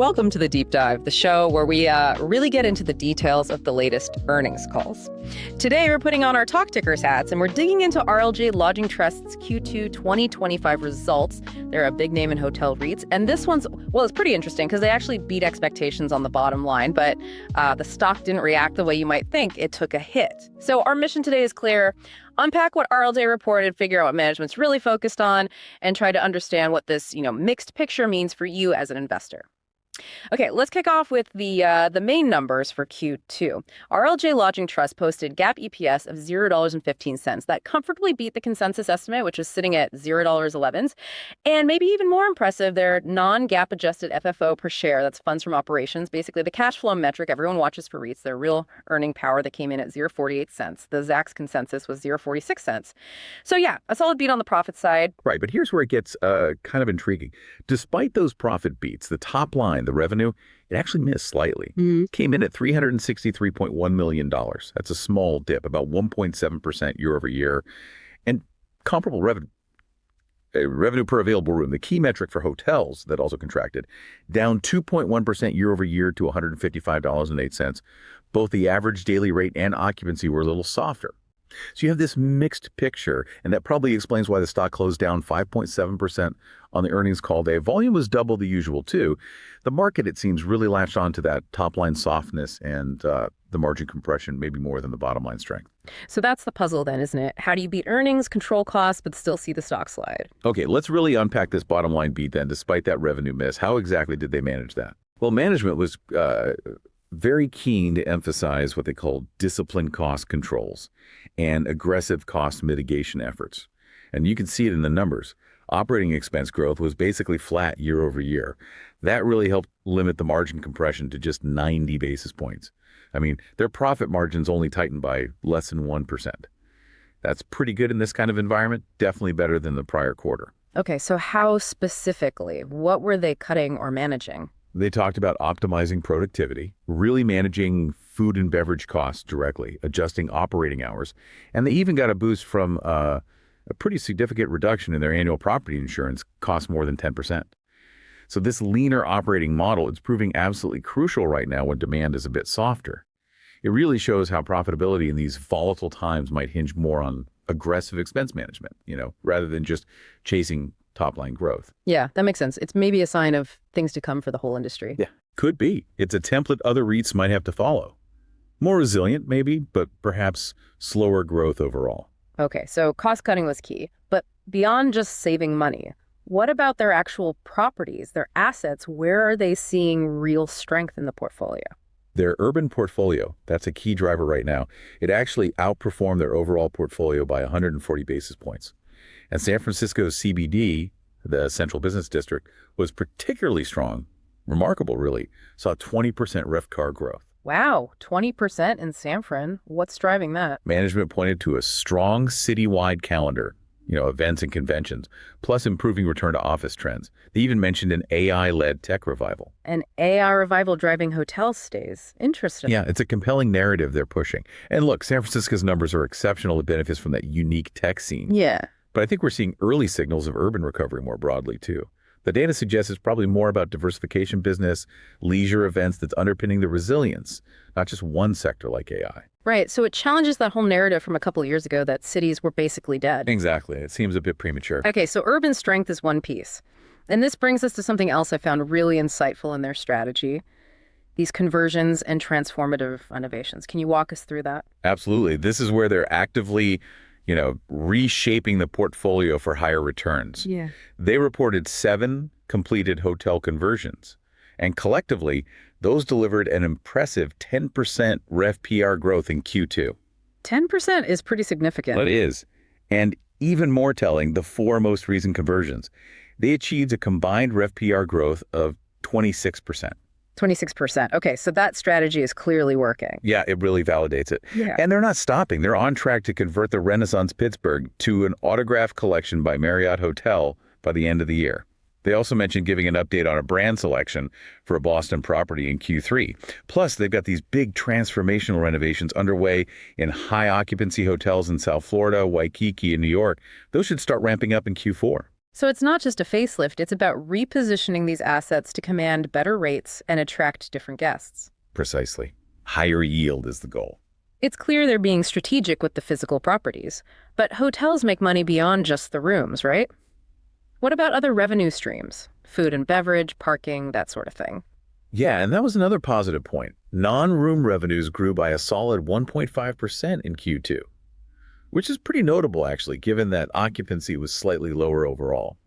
Welcome to The Deep Dive, the show where we really get into the details of the latest earnings calls. Today, we're putting on our Talk Tickers hats, and we're digging into RLJ Lodging Trust's Q2 2025 results. They're a big name in hotel REITs, and this one's, well, it's pretty interesting because they actually beat expectations on the bottom line, but the stock didn't react the way you might think. It took a hit. So our mission today is clear. Unpack what RLJ reported, figure out what management's really focused on, and try to understand what this, mixed picture means for you as an investor. Okay, let's kick off with the main numbers for Q2. RLJ Lodging Trust posted GAAP EPS of $0.15. That comfortably beat the consensus estimate, which was sitting at $0.11. And maybe even more impressive, their non-GAAP adjusted FFO per share, that's funds from operations, basically the cash flow metric everyone watches for REITs, their real earning power, that came in at $0.48. The Zacks consensus was $0.46. So yeah, a solid beat on the profit side. Right, but here's where it gets kind of intriguing. Despite those profit beats, the top line, the revenue, it actually missed slightly. Came in at $363.1 million. That's a small dip, about 1.7% year over year. And comparable revenue per available room, the key metric for hotels that also contracted, down 2.1% year over year to $155.08. Both the average daily rate and occupancy were a little softer. So you have this mixed picture, and that probably explains why the stock closed down 5.7% on the earnings call day. Volume was double the usual, too. The market, it seems, really latched on to that top-line softness and the margin compression, maybe more than the bottom-line strength. So that's the puzzle then, isn't it? How do you beat earnings, control costs, but still see the stock slide? Okay, let's really unpack this bottom-line beat then. Despite that revenue miss, how exactly did they manage that? Well, management was very keen to emphasize what they called disciplined cost controls and aggressive cost mitigation efforts. And you can see it in the numbers. Operating expense growth was basically flat year over year. That really helped limit the margin compression to just 90 basis points. I mean, their profit margins only tightened by less than 1%. That's pretty good in this kind of environment, definitely better than the prior quarter. Okay, so how specifically? What were they cutting or managing? They talked about optimizing productivity, really managing food and beverage costs directly, adjusting operating hours, and they even got a boost from a pretty significant reduction in their annual property insurance, costs more than 10%. So this leaner operating model is proving absolutely crucial right now when demand is a bit softer. It really shows how profitability in these volatile times might hinge more on aggressive expense management, rather than just chasing top-line growth. Yeah, that makes sense. It's maybe a sign of things to come for the whole industry. Yeah, could be. It's a template other REITs might have to follow. More resilient, maybe, but perhaps slower growth overall. Okay, so cost-cutting was key. But beyond just saving money, what about their actual properties, their assets? Where are they seeing real strength in the portfolio? Their urban portfolio, that's a key driver right now. It actually outperformed their overall portfolio by 140 basis points. And San Francisco CBD, the central business district, was particularly strong, remarkable really, saw 20% RevPAR growth. Wow, 20% in San Fran. What's driving that? Management pointed to a strong citywide calendar, events and conventions, plus improving return to office trends. They even mentioned an AI-led tech revival. An AI revival driving hotel stays. Interesting. Yeah, it's a compelling narrative they're pushing. And look, San Francisco's numbers are exceptional. It benefits from that unique tech scene. Yeah. But I think we're seeing early signals of urban recovery more broadly, too. The data suggests it's probably more about diversification business, leisure events that's underpinning the resilience, not just one sector like AI. Right. So it challenges that whole narrative from a couple of years ago that cities were basically dead. Exactly. It seems a bit premature. Okay, so urban strength is one piece. And this brings us to something else I found really insightful in their strategy, these conversions and transformative renovations. Can you walk us through that? Absolutely. This is where they're actively reshaping the portfolio for higher returns. Yeah. They reported 7 completed hotel conversions, and collectively, those delivered an impressive 10% RevPAR growth in Q2. 10% is pretty significant. It is. And even more telling, the 4 most recent conversions, they achieved a combined RevPAR growth of 26%. 26%. Okay, so that strategy is clearly working. Yeah, it really validates it. Yeah. And they're not stopping. They're on track to convert the Renaissance Pittsburgh to an Autograph Collection by Marriott Hotel by the end of the year. They also mentioned giving an update on a brand selection for a Boston property in Q3. Plus, they've got these big transformational renovations underway in high occupancy hotels in South Florida, Waikiki, and New York. Those should start ramping up in Q4. So it's not just a facelift, it's about repositioning these assets to command better rates and attract different guests. Precisely. Higher yield is the goal. It's clear they're being strategic with the physical properties, but hotels make money beyond just the rooms, right? What about other revenue streams? Food and beverage, parking, that sort of thing. Yeah, and that was another positive point. Non-room revenues grew by a solid 1.5% in Q2, which is pretty notable, actually, given that occupancy was slightly lower overall.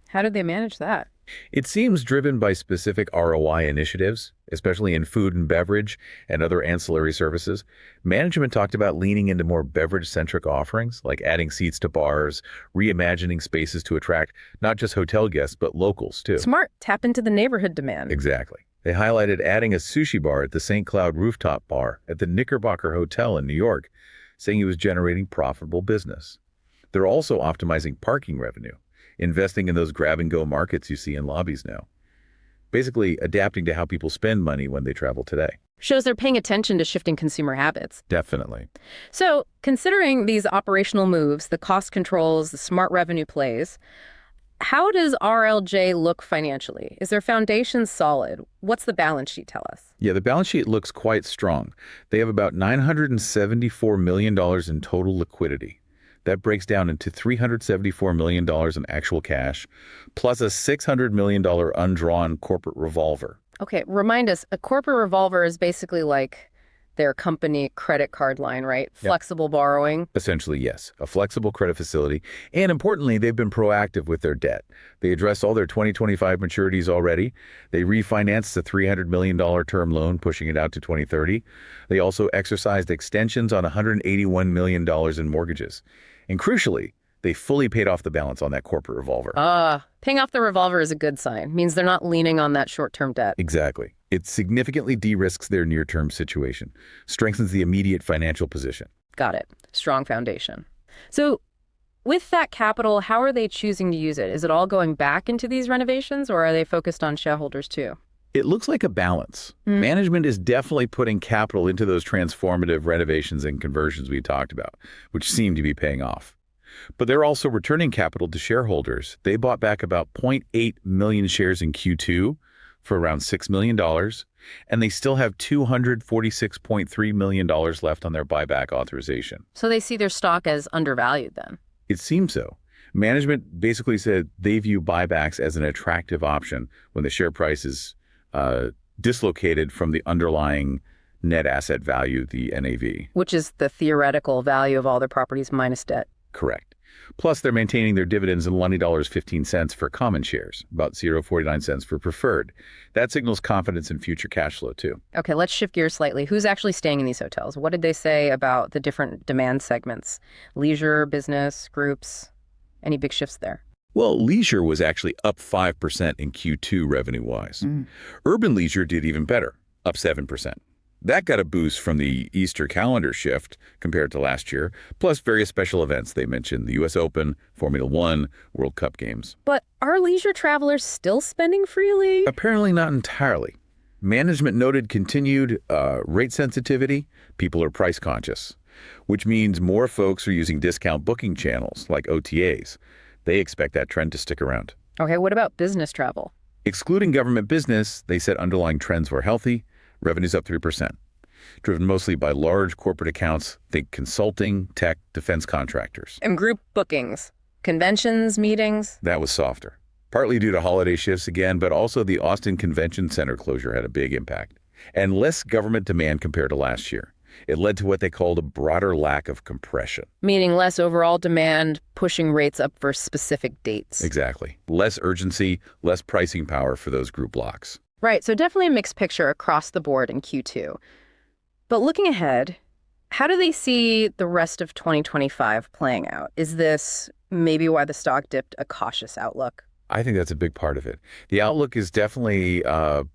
How did they manage that? It seems driven by specific ROI initiatives, especially in food and beverage and other ancillary services. Management talked about leaning into more beverage-centric offerings, like adding seats to bars, reimagining spaces to attract not just hotel guests, but locals, too. Smart. Tap into the neighborhood demand. Exactly. They highlighted adding a sushi bar at the St. Cloud Rooftop Bar at the Knickerbocker Hotel in New York, saying it was generating profitable business. They're also optimizing parking revenue, investing in those grab-and-go markets you see in lobbies now. Basically, adapting to how people spend money when they travel today. Shows they're paying attention to shifting consumer habits. Definitely. So, considering these operational moves, the cost controls, the smart revenue plays, how does RLJ look financially? Is their foundation solid? What's the balance sheet tell us? Yeah, the balance sheet looks quite strong. They have about $974 million in total liquidity. That breaks down into $374 million in actual cash, plus a $600 million undrawn corporate revolver. Okay, remind us, a corporate revolver is basically like their company credit card line, right? Yep. Flexible borrowing. Essentially, yes, a flexible credit facility. And importantly, they've been proactive with their debt. They addressed all their 2025 maturities already. They refinanced the $300 million term loan, pushing it out to 2030. They also exercised extensions on $181 million in mortgages. And crucially, they fully paid off the balance on that corporate revolver. Paying off the revolver is a good sign. Means they're not leaning on that short-term debt. Exactly. It significantly de-risks their near-term situation, strengthens the immediate financial position. Got it. Strong foundation. So with that capital, how are they choosing to use it? Is it all going back into these renovations, or are they focused on shareholders too? It looks like a balance. Management is definitely putting capital into those transformative renovations and conversions we talked about, which seem to be paying off. But they're also returning capital to shareholders. They bought back about 0.8 million shares in Q2 for around $6 million, and they still have $246.3 million left on their buyback authorization. So they see their stock as undervalued then? It seems so. Management basically said they view buybacks as an attractive option when the share price is dislocated from the underlying net asset value, the NAV. Which is the theoretical value of all their properties minus debt. Correct. Plus, they're maintaining their dividends in $20.15 for common shares, about $0.49 for preferred. That signals confidence in future cash flow, too. Okay, let's shift gears slightly. Who's actually staying in these hotels? What did they say about the different demand segments? Leisure, business, groups? Any big shifts there? Well, leisure was actually up 5% in Q2 revenue-wise. Urban leisure did even better, up 7%. That got a boost from the Easter calendar shift compared to last year, plus various special events they mentioned, the U.S. Open, Formula One, World Cup games. But are leisure travelers still spending freely? Apparently not entirely. Management noted continued rate sensitivity. People are price conscious, which means more folks are using discount booking channels like OTAs. They expect that trend to stick around. Okay, what about business travel? Excluding government business, they said underlying trends were healthy. Revenue's up 3%, driven mostly by large corporate accounts, think consulting, tech, defense contractors. And group bookings, conventions, meetings? That was softer, partly due to holiday shifts again, but also the Austin Convention Center closure had a big impact. And less government demand compared to last year. It led to what they called a broader lack of compression. Meaning less overall demand, pushing rates up for specific dates. Exactly. Less urgency, less pricing power for those group blocks. Right, so definitely a mixed picture across the board in Q2. But looking ahead, how do they see the rest of 2025 playing out? Is this maybe why the stock dipped, a cautious outlook? I think that's a big part of it. The outlook is definitely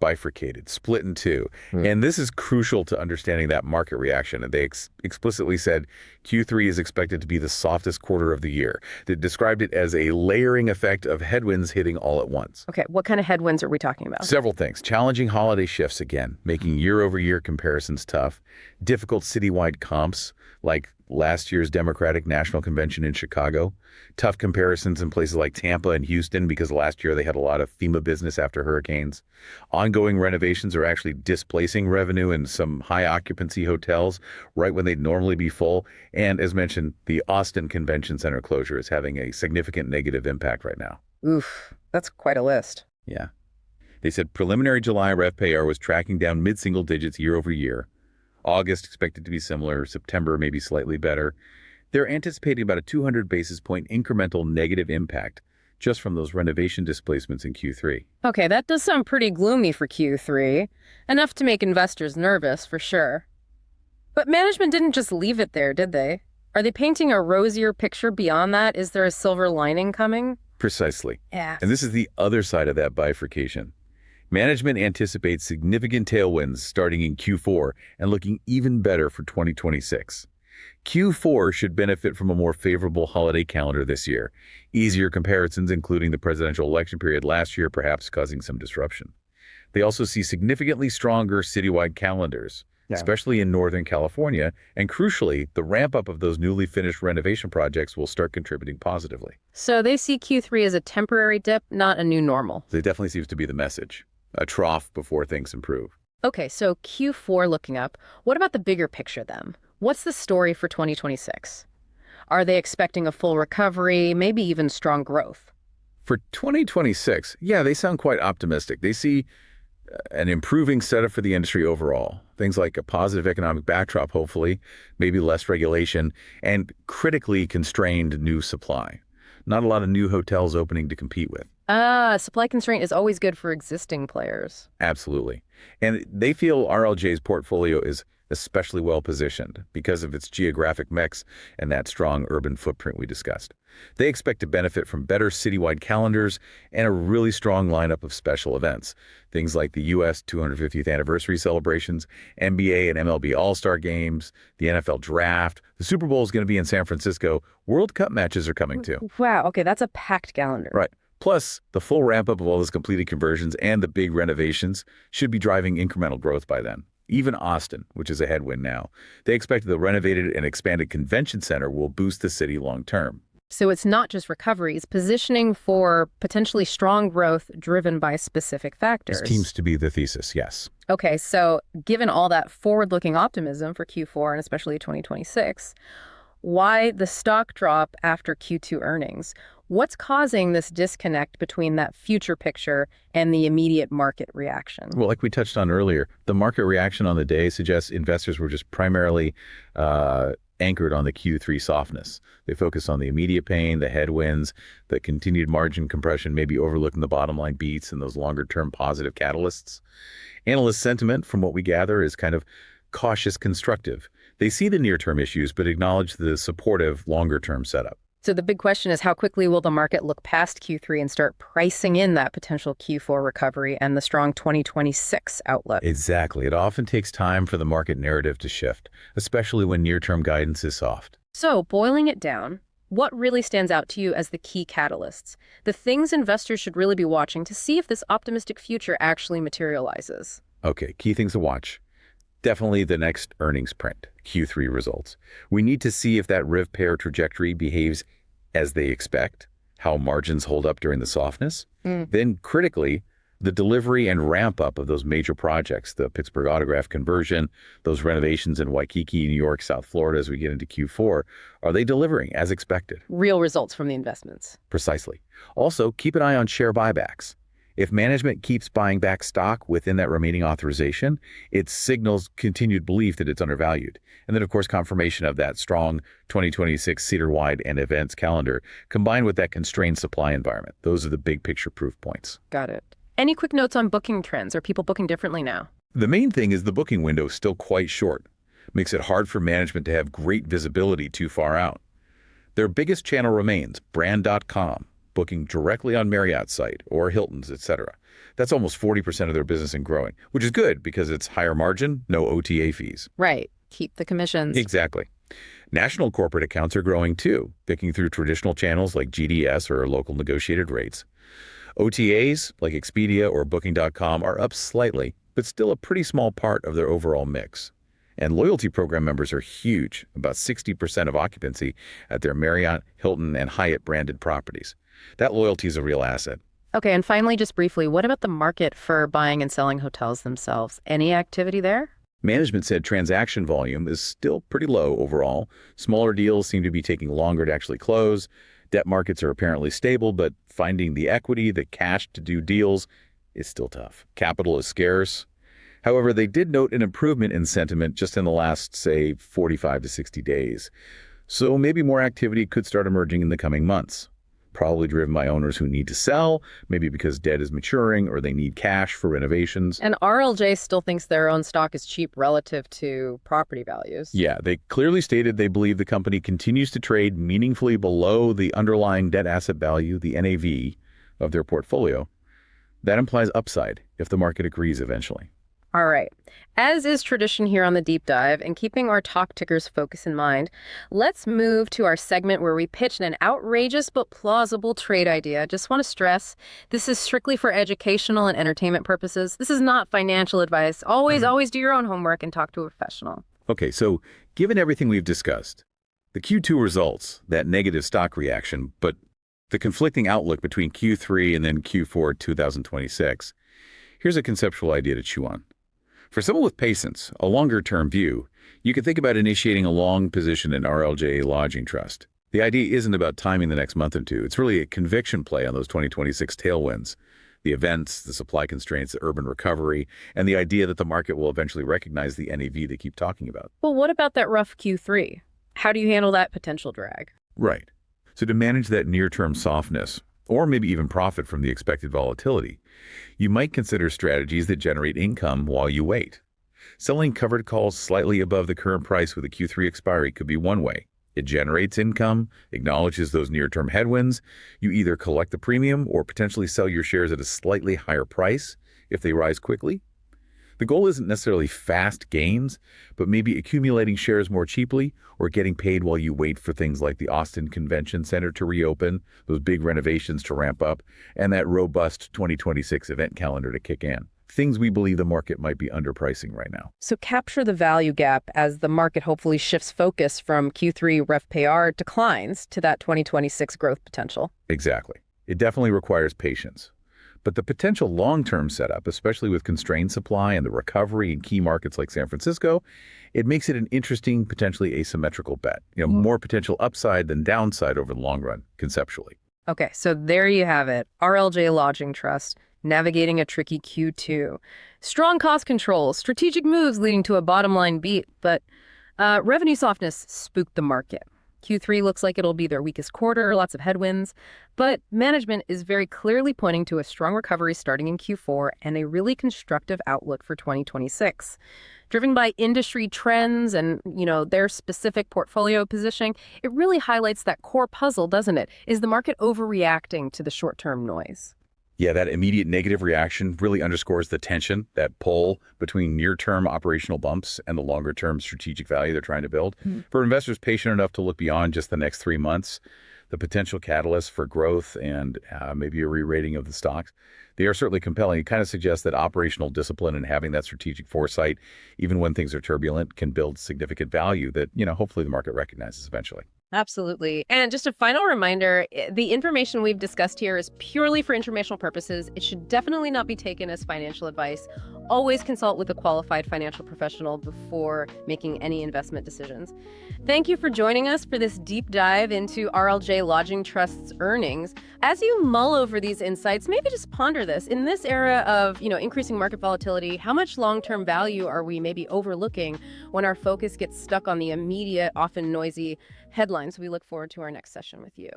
bifurcated, split in two. And this is crucial to understanding that market reaction. And they explicitly said Q3 is expected to be the softest quarter of the year. They described it as a layering effect of headwinds hitting all at once. Okay, what kind of headwinds are we talking about? Several things. Challenging holiday shifts again, making year-over-year comparisons tough. Difficult citywide comps, like last year's Democratic National Convention in Chicago. Tough comparisons in places like Tampa and Houston because last year they had a lot of FEMA business after hurricanes. Ongoing renovations are actually displacing revenue in some high occupancy hotels right when they'd normally be full. And as mentioned, the Austin Convention Center closure is having a significant negative impact right now. Oof, that's quite a list. Yeah. They said preliminary July RevPAR was tracking down mid-single digits year over year. August expected to be similar, September maybe slightly better. They're anticipating about a 200 basis point incremental negative impact just from those renovation displacements in Q3. Okay, that does sound pretty gloomy for Q3. Enough to make investors nervous, for sure. But management didn't just leave it there, did they? Are they painting a rosier picture beyond that? Is there a silver lining coming? Precisely. Yeah. And this is the other side of that bifurcation. Management anticipates significant tailwinds starting in Q4 and looking even better for 2026. Q4 should benefit from a more favorable holiday calendar this year. Easier comparisons, including the presidential election period last year, perhaps causing some disruption. They also see significantly stronger citywide calendars, especially in Northern California, and crucially, the ramp-up of those newly finished renovation projects will start contributing positively. So they see Q3 as a temporary dip, not a new normal. That definitely seems to be the message. A trough before things improve. Okay, so Q4 looking up. What about the bigger picture then? What's the story for 2026? Are they expecting a full recovery, maybe even strong growth? For 2026, yeah, they sound quite optimistic. They see an improving setup for the industry overall. Things like a positive economic backdrop, hopefully, maybe less regulation, and critically constrained new supply. Not a lot of new hotels opening to compete with. Supply constraint is always good for existing players. Absolutely. And they feel RLJ's portfolio is especially well positioned because of its geographic mix and that strong urban footprint we discussed. They expect to benefit from better citywide calendars and a really strong lineup of special events. Things like the U.S. 250th anniversary celebrations, NBA and MLB All-Star games, the NFL Draft. The Super Bowl is going to be in San Francisco. World Cup matches are coming too. Wow, okay, that's a packed calendar. Right. Plus, the full ramp-up of all those completed conversions and the big renovations should be driving incremental growth by then. Even Austin, which is a headwind now, they expect the renovated and expanded convention center will boost the city long-term. So it's not just recovery, it's positioning for potentially strong growth driven by specific factors. This seems to be the thesis, yes. Okay, so given all that forward-looking optimism for Q4 and especially 2026, why the stock drop after Q2 earnings? What's causing this disconnect between that future picture and the immediate market reaction? Well, like we touched on earlier, the market reaction on the day suggests investors were just primarily anchored on the Q3 softness. They focus on the immediate pain, the headwinds, the continued margin compression, maybe overlooking the bottom line beats and those longer-term positive catalysts. Analyst sentiment, from what we gather, is kind of cautious constructive. They see the near-term issues, but acknowledge the supportive longer-term setup. So the big question is, how quickly will the market look past Q3 and start pricing in that potential Q4 recovery and the strong 2026 outlook? Exactly. It often takes time for the market narrative to shift, especially when near-term guidance is soft. So boiling it down, what really stands out to you as the key catalysts? The things investors should really be watching to see if this optimistic future actually materializes. Okay, key things to watch. Definitely the next earnings print, Q3 results. We need to see if that RevPAR trajectory behaves as they expect, how margins hold up during the softness. Then critically, the delivery and ramp up of those major projects, the Pittsburgh Autograph conversion, those renovations in Waikiki, New York, South Florida as we get into Q4, are they delivering as expected? Real results from the investments. Precisely. Also, keep an eye on share buybacks. If management keeps buying back stock within that remaining authorization, it signals continued belief that it's undervalued. And then, of course, confirmation of that strong 2026 Cedar-wide and events calendar combined with that constrained supply environment. Those are the big picture proof points. Got it. Any quick notes on booking trends? Are people booking differently now? The main thing is the booking window is still quite short. Makes it hard for management to have great visibility too far out. Their biggest channel remains brand.com. Booking directly on Marriott's site or Hilton's, etc. That's almost 40% of their business and growing, which is good because it's higher margin, no OTA fees. Right. Keep the commissions. Exactly. National corporate accounts are growing too, picking through traditional channels like GDS or local negotiated rates. OTAs like Expedia or Booking.com are up slightly, but still a pretty small part of their overall mix. And loyalty program members are huge, about 60% of occupancy at their Marriott, Hilton, and Hyatt branded properties. That loyalty is a real asset. Okay, and finally, just briefly, what about the market for buying and selling hotels themselves? Any activity there? Management said transaction volume is still pretty low overall. Smaller deals seem to be taking longer to actually close. Debt markets are apparently stable, but finding the equity, the cash to do deals is still tough. Capital is scarce. However, they did note an improvement in sentiment just in the last, say, 45 to 60 days. So maybe more activity could start emerging in the coming months. Probably driven by owners who need to sell, maybe because debt is maturing or they need cash for renovations. And RLJ still thinks their own stock is cheap relative to property values. Yeah, they clearly stated they believe the company continues to trade meaningfully below the underlying debt asset value, the NAV, of their portfolio. That implies upside if the market agrees eventually. All right. As is tradition here on the Deep Dive, and keeping our talk tickers focus in mind, let's move to our segment where we pitch an outrageous but plausible trade idea. Just want to stress, this is strictly for educational and entertainment purposes. This is not financial advice. Always do your own homework and talk to a professional. Okay, so given everything we've discussed, the Q2 results, that negative stock reaction, but the conflicting outlook between Q3 and then Q4 2026, here's a conceptual idea to chew on. For someone with patience, a longer-term view, you could think about initiating a long position in RLJ Lodging Trust. The idea isn't about timing the next month or two. It's really a conviction play on those 2026 tailwinds. The events, the supply constraints, the urban recovery, and the idea that the market will eventually recognize the NAV they keep talking about. Well, what about that rough Q3? How do you handle that potential drag? Right. So to manage that near-term softness, or maybe even profit from the expected volatility, you might consider strategies that generate income while you wait. Selling covered calls slightly above the current price with a Q3 expiry could be one way. It generates income, acknowledges those near-term headwinds. You either collect the premium or potentially sell your shares at a slightly higher price if they rise quickly. The goal isn't necessarily fast gains, but maybe accumulating shares more cheaply or getting paid while you wait for things like the Austin Convention Center to reopen, those big renovations to ramp up, and that robust 2026 event calendar to kick in. Things we believe the market might be underpricing right now. So capture the value gap as the market hopefully shifts focus from Q3 RevPAR declines to that 2026 growth potential. Exactly. It definitely requires patience. But the potential long-term setup, especially with constrained supply and the recovery in key markets like San Francisco, it makes it an interesting, potentially asymmetrical bet. More potential upside than downside over the long run, conceptually. Okay, so there you have it. RLJ Lodging Trust, navigating a tricky Q2. Strong cost control, strategic moves leading to a bottom line beat, but revenue softness spooked the market. Q3 looks like it'll be their weakest quarter, lots of headwinds, but management is very clearly pointing to a strong recovery starting in Q4 and a really constructive outlook for 2026. Driven by industry trends and, their specific portfolio positioning, it really highlights that core puzzle, doesn't it? Is the market overreacting to the short-term noise? Yeah, that immediate negative reaction really underscores the tension, that pull between near-term operational bumps and the longer-term strategic value they're trying to build. For investors patient enough to look beyond just the next 3 months, the potential catalyst for growth and maybe a re-rating of the stocks, they are certainly compelling. It kind of suggests that operational discipline and having that strategic foresight, even when things are turbulent, can build significant value that, hopefully the market recognizes eventually. Absolutely. And just a final reminder, the information we've discussed here is purely for informational purposes. It should definitely not be taken as financial advice. Always consult with a qualified financial professional before making any investment decisions. Thank you for joining us for this deep dive into RLJ Lodging Trust's earnings. As you mull over these insights, maybe just ponder this. In this era of, increasing market volatility, how much long-term value are we maybe overlooking when our focus gets stuck on the immediate, often noisy headlines? We look forward to our next session with you.